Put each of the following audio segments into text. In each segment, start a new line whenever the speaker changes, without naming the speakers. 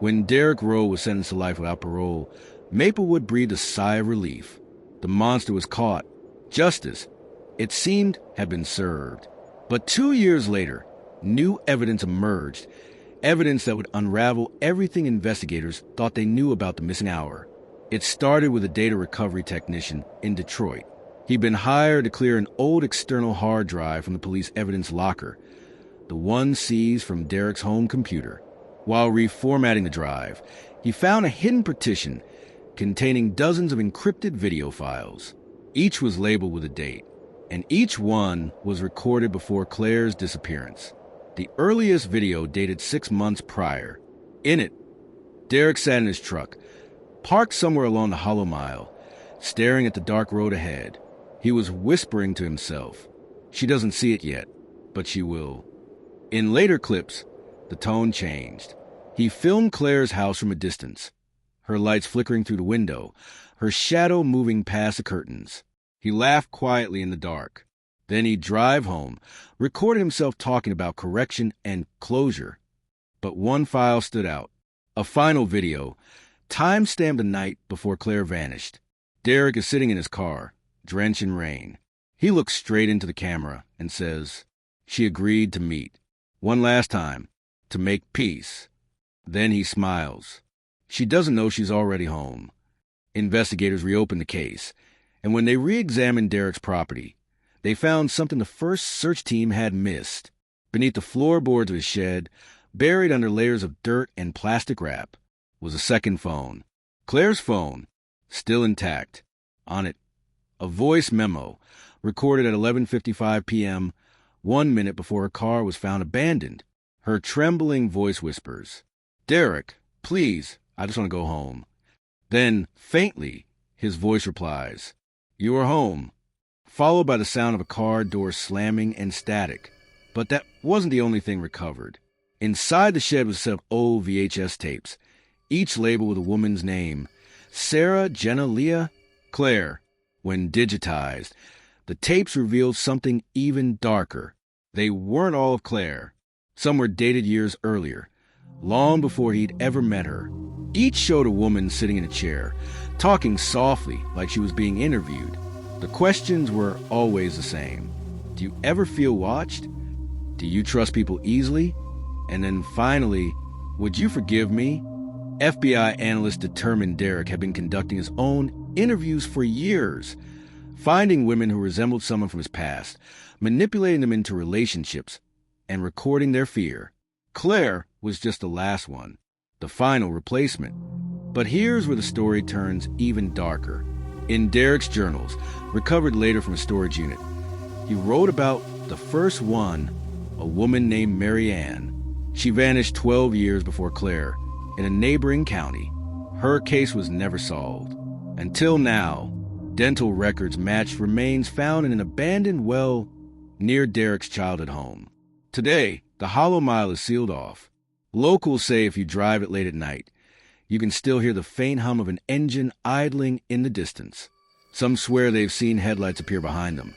When Derek Rowe was sentenced to life without parole, Maplewood breathed a sigh of relief. The monster was caught. Justice, it seemed, had been served. But 2 years later, new evidence emerged, evidence that would unravel everything investigators thought they knew about the missing hour. It started with a data recovery technician in Detroit. He'd been hired to clear an old external hard drive from the police evidence locker, the one seized from Derek's home computer. While reformatting the drive, he found a hidden partition containing dozens of encrypted video files. Each was labeled with a date, and each one was recorded before Claire's disappearance. The earliest video dated 6 months prior. In it, Derek sat in his truck, parked somewhere along the Hollow Mile, staring at the dark road ahead. He was whispering to himself. She doesn't see it yet, but she will. In later clips, the tone changed. He filmed Claire's house from a distance, her lights flickering through the window, her shadow moving past the curtains. He laughed quietly in the dark. Then he'd drive home, recorded himself talking about correction and closure. But one file stood out. A final video, time-stamped the night before Claire vanished. Derek is sitting in his car, drenched in rain. He looks straight into the camera and says, "She agreed to meet. One last time, to make peace." Then he smiles. She doesn't know she's already home. Investigators reopened the case, and when they re-examined Derek's property, they found something the first search team had missed. Beneath the floorboards of his shed, buried under layers of dirt and plastic wrap, was a second phone. Claire's phone, still intact. On it, a voice memo, recorded at 11:55 p.m., 1 minute before her car was found abandoned. Her trembling voice whispers, "Derek, please, I just want to go home." Then, faintly, his voice replies, "You are home," followed by the sound of a car door slamming and static. But that wasn't the only thing recovered. Inside the shed was a set of old VHS tapes, each labeled with a woman's name, Sarah Jenna Leah Claire. When digitized, the tapes revealed something even darker. They weren't all of Claire. Some were dated years earlier, long before he'd ever met her. Each showed a woman sitting in a chair, talking softly like she was being interviewed. The questions were always the same. Do you ever feel watched? Do you trust people easily? And then finally, would you forgive me? FBI analysts determined Derek had been conducting his own interviews for years, finding women who resembled someone from his past, manipulating them into relationships, and recording their fear. Claire was just the last one, the final replacement. But here's where the story turns even darker. In Derek's journals, recovered later from a storage unit, he wrote about the first one, a woman named Marianne. She vanished 12 years before Claire in a neighboring county. Her case was never solved. Until now, dental records matched remains found in an abandoned well near Derek's childhood home. Today, the Hollow Mile is sealed off. Locals say if you drive it late at night, you can still hear the faint hum of an engine idling in the distance. Some swear they've seen headlights appear behind them,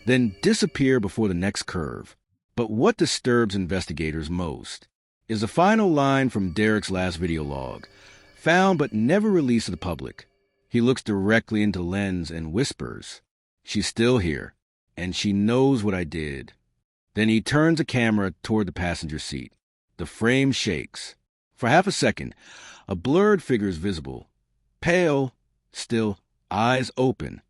then disappear before the next curve. But what disturbs investigators most is the final line from Derek's last video log, found but never released to the public. He looks directly into the lens and whispers, "She's still here, and she knows what I did." Then he turns the camera toward the passenger seat. The frame shakes. For half a second, a blurred figure is visible. Pale, still, eyes open.